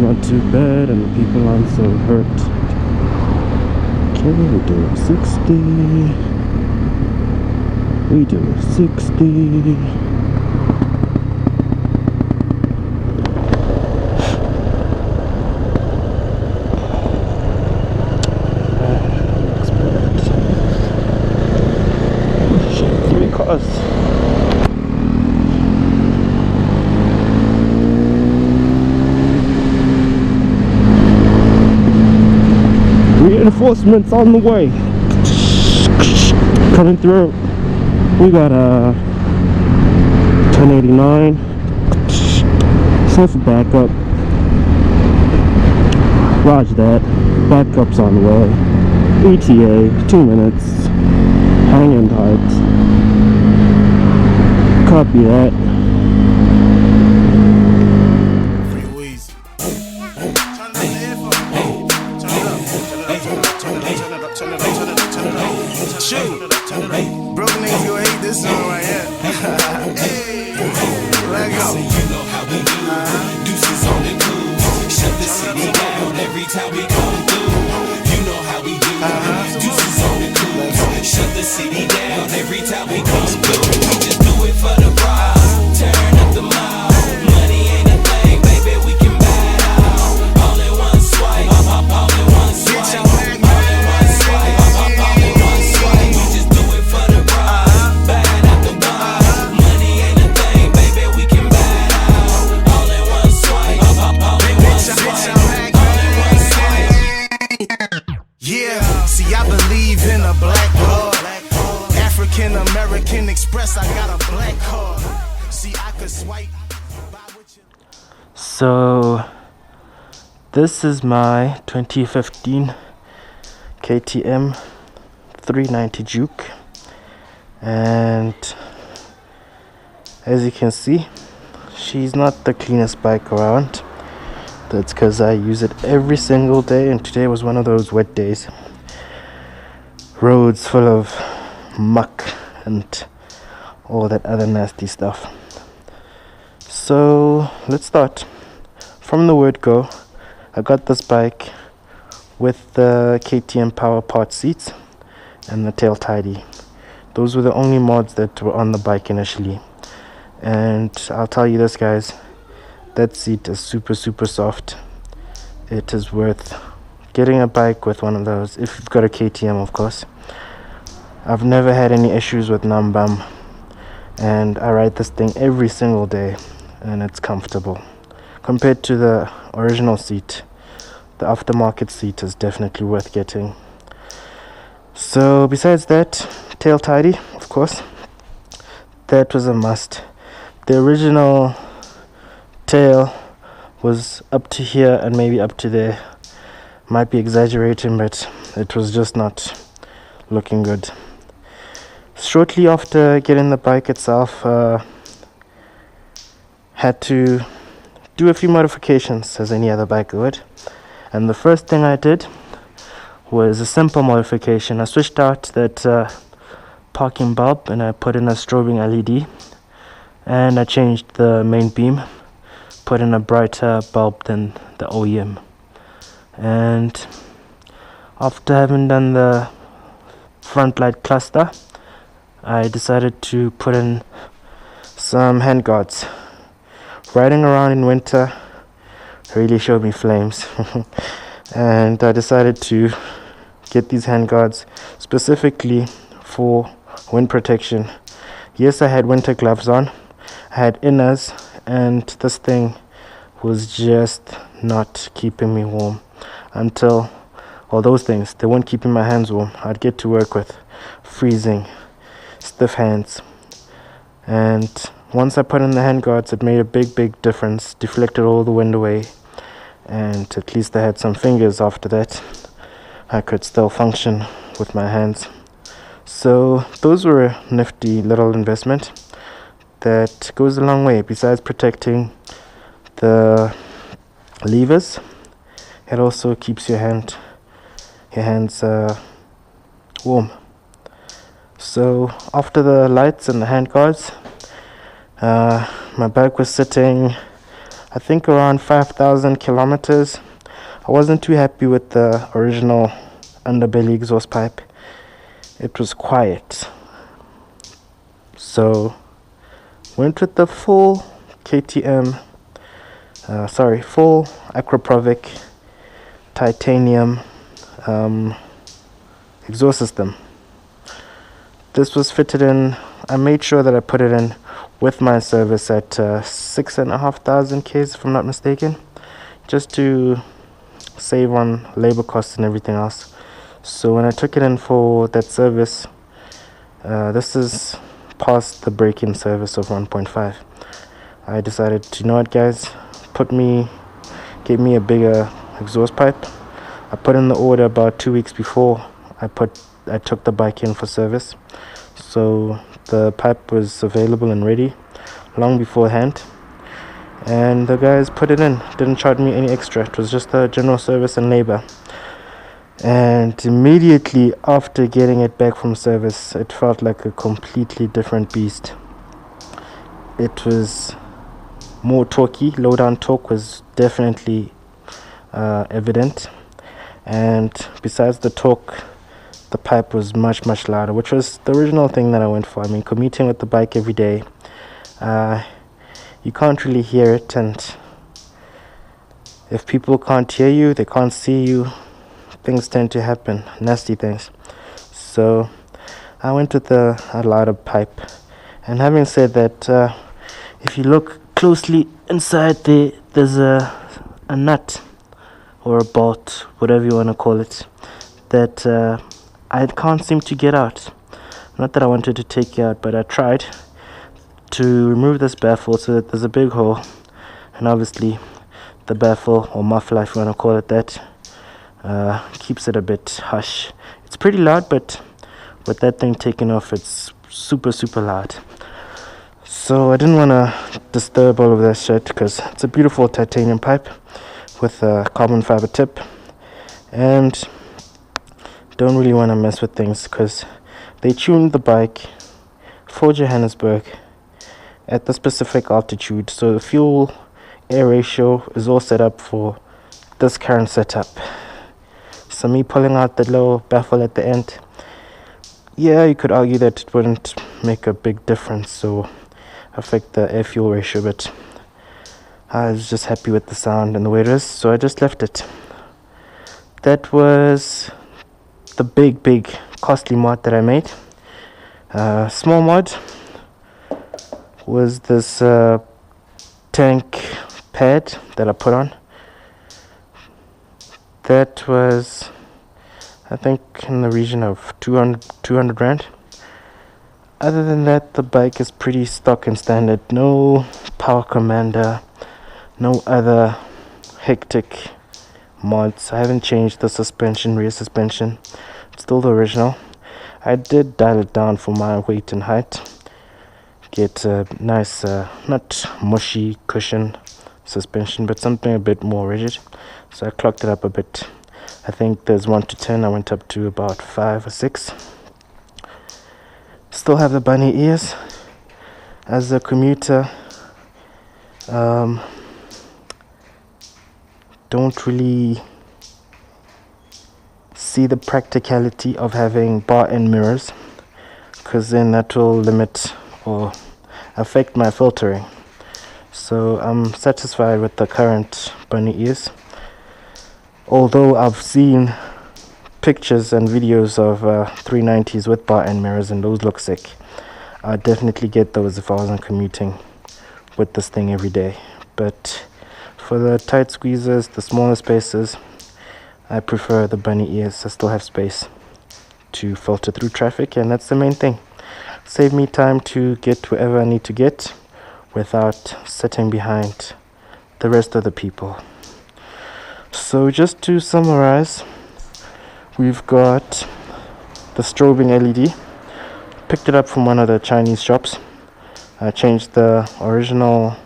not too bad and the people aren't so hurt. Okay, we do a 60. We do a 60. Reinforcements on the way. Coming through. We got a 1089. Set for backup. Roger that. Backup's on the way. ETA 2 minutes. Hang in tight. Copy that. Broken niggas gonna hate this song right here. Hey, let go. You know how we do. Deuces on the cool. Shut the city down every time we come through. You know how we do. Deuces on the cool. Shut the city down every time we come through. We just do it for the prize. Turn up the mile. Money ain't a thing, baby. We can buy it all. All in one swipe. All in one swipe. American Express, I got a black card. See, I could swipe. So this is my 2015 KTM 390 Juke, and as you can see, she's not the cleanest bike around. That's because I use it every single day, and today was one of those wet days. Roads full of muck and all that other nasty stuff. So let's start from the word go. I got this bike with the KTM power part seats and the tail tidy. Those were the only mods that were on the bike initially, and I'll tell you this, guys, that seat is super soft. It is worth getting a bike with one of those if you've got a KTM, of course. I've never had any issues with numbum, and I ride this thing every single day, and it's comfortable. Compared to the original seat, the aftermarket seat is definitely worth getting. So besides that, tail tidy, of course, that was a must. The original tail was up to here and maybe up to there. Might be exaggerating, but it was just not looking good. Shortly after getting the bike itself, had to do a few modifications as any other bike would, and the first thing I did was a simple modification. I switched out that parking bulb and I put in a strobing LED, and I changed the main beam, put in a brighter bulb than the OEM. And after having done the front light cluster, I decided to put in some handguards. Riding around in winter really showed me flames and I decided to get these handguards specifically for wind protection. Yes, I had winter gloves on, I had inners, and this thing was just not keeping me warm until, well, those things, they weren't keeping my hands warm. I'd get to work with freezing, stiff hands, and once I put in the handguards, it made a big difference. Deflected all the wind away, and at least I had some fingers after that. I could still function with my hands. So those were a nifty little investment that goes a long way. Besides protecting the levers, it also keeps your hands warm. So after the lights and the handguards, my bike was sitting I think around 5,000 kilometers. I wasn't too happy with the original underbelly exhaust pipe. It was quiet. So went with the full KTM, full Acroprovic titanium exhaust system. This was fitted in. I made sure that I put it in with my service at 6,500 Ks, if I'm not mistaken, just to save on labor costs and everything else. So when I took it in for that service, this is past the break-in service of 1.5. I decided to, you know what, guys, give me a bigger exhaust pipe. I put in the order about 2 weeks before I took the bike in for service, so the pipe was available and ready long beforehand, and the guys put it in. Didn't charge me any extra. It was just the general service and labor. And immediately after getting it back from service, it felt like a completely different beast. It was more torquey. Low down torque was definitely evident, and besides the torque, the pipe was much louder, which was the original thing that I went for. I mean, commuting with the bike every day, you can't really hear it, and if people can't hear you, they can't see you, things tend to happen, nasty things. So I went with a louder pipe. And having said that, if you look closely inside there's a nut or a bolt, whatever you want to call it, that I can't seem to get out. Not that I wanted to take it out, but I tried to remove this baffle so that there's a big hole, and obviously the baffle or muffler, if you want to call it that, keeps it a bit hush. It's pretty loud, but with that thing taken off, it's super loud. So I didn't want to disturb all of that shit, because it's a beautiful titanium pipe with a carbon fiber tip, and don't really want to mess with things, because they tuned the bike for Johannesburg at the specific altitude, so the fuel air ratio is all set up for this current setup. So me pulling out the low baffle at the end, yeah, you could argue that it wouldn't make a big difference or affect the air fuel ratio, but I was just happy with the sound and the way it is, so I just left it. That was the big costly mod that I made. Small mod was this tank pad that I put on. That was, I think, in the region of 200 rand. Other than that, the bike is pretty stock and standard. No power commander, no other hectic mods. I haven't changed the suspension, rear suspension. It's still the original. I did dial it down for my weight and height. Get a nice, not mushy cushion suspension, but something a bit more rigid. So I clocked it up a bit. I think there's 1 to 10. I went up to about 5 or 6. Still have the bunny ears. As a commuter, don't really see the practicality of having bar end mirrors, because then that will limit or affect my filtering. So I'm satisfied with the current bunny ears, although I've seen pictures and videos of 390s with bar end mirrors, and those look sick. I'd definitely get those if I wasn't commuting with this thing every day. But for the tight squeezes, the smaller spaces, I prefer the bunny ears. I still have space to filter through traffic, and that's the main thing. Save me time to get wherever I need to get without sitting behind the rest of the people. So just to summarize, we've got the strobing LED. Picked it up from one of the Chinese shops. I changed the original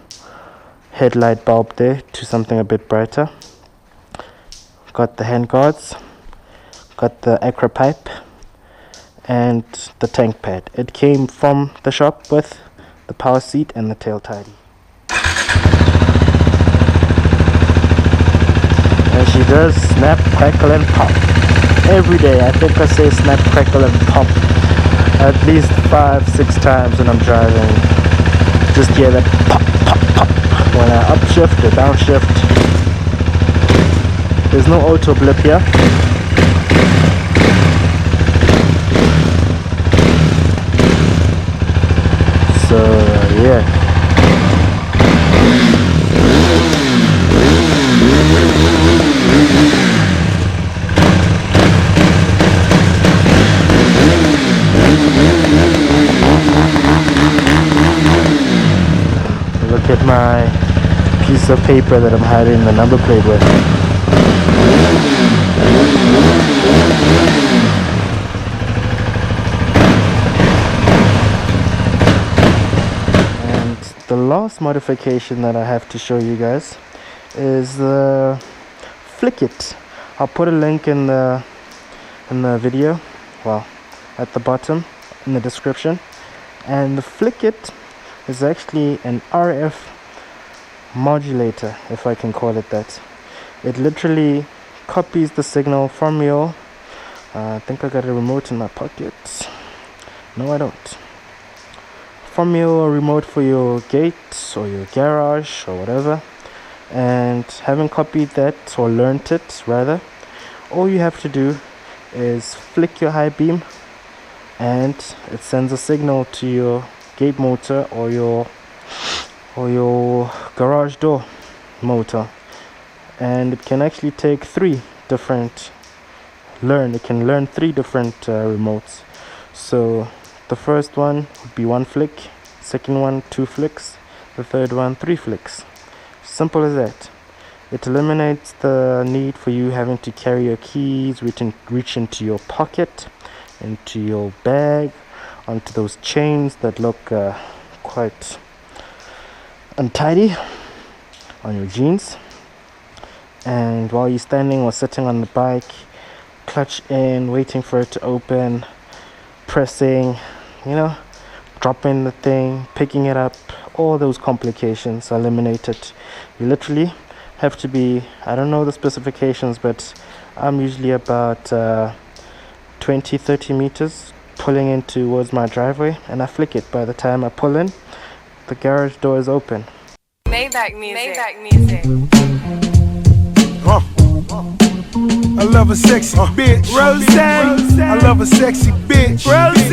headlight bulb there to something a bit brighter. Got the hand guards, got the Acra pipe, and the tank pad. It came from the shop with the power seat and the tail tidy. literally does snap, crackle and pop. Every day, I think I say snap, crackle and pop at least 5-6 times when I'm driving. Just hear that pop, pop, pop when I upshift or downshift. There's no auto blip here. So yeah. Look at my piece of paper that I'm hiding the number plate with. And the last modification that I have to show you guys is the Flick It. I'll put a link in the video, well, at the bottom in the description. And the Flick It is actually an RF modulator, if I can call it that. It literally copies the signal from your I think I got a remote in my pocket. No, I don't. From your remote for your gate or your garage or whatever, and having copied that, or learnt it rather, all you have to do is flick your high beam and it sends a signal to your gate motor or your garage door motor, and it can actually take it can learn 3 different remotes. So the first one would be 1 flick, second one 2 flicks, the third one 3 flicks. Simple as that. It eliminates the need for you having to carry your keys, reach into your pocket, into your bag, onto those chains that look quite untidy on your jeans. And while you're standing or sitting on the bike, clutch in, waiting for it to open, pressing, dropping the thing, picking it up, all those complications are eliminated. You literally have to be, I don't know the specifications, but I'm usually about 20-30 meters pulling in towards my driveway, and I flick it. By the time I pull in, the garage door is open. Maybach music. I love a sexy bitch. Rose. I love a sexy bitch. Rose.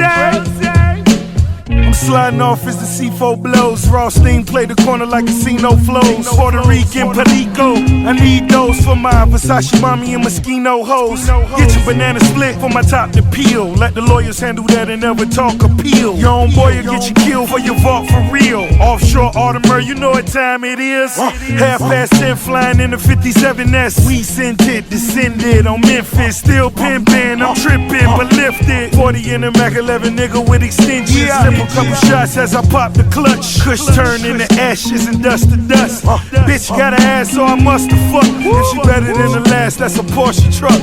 I'm sliding off as the C4 blows. Raw steam play the corner like casino flows. Puerto Rican Perico, I need those for my Versace mommy and Moschino hoes. Get your banana split for my top to peel. Let the lawyers handle that and never talk appeal. Your own boy will get you killed for your vault for real. Offshore Audemars, you know what time it is. 10:30 flying in the 57S. We sent it, descended on Memphis. Still pimpin', I'm trippin', but lifted. 40 in the Mac 11 nigga with extensions. A couple shots as I pop the clutch. Kush turn into ashes and dust to dust. Bitch got an ass, so I must have fucked. If she better than the last, that's a Porsche truck.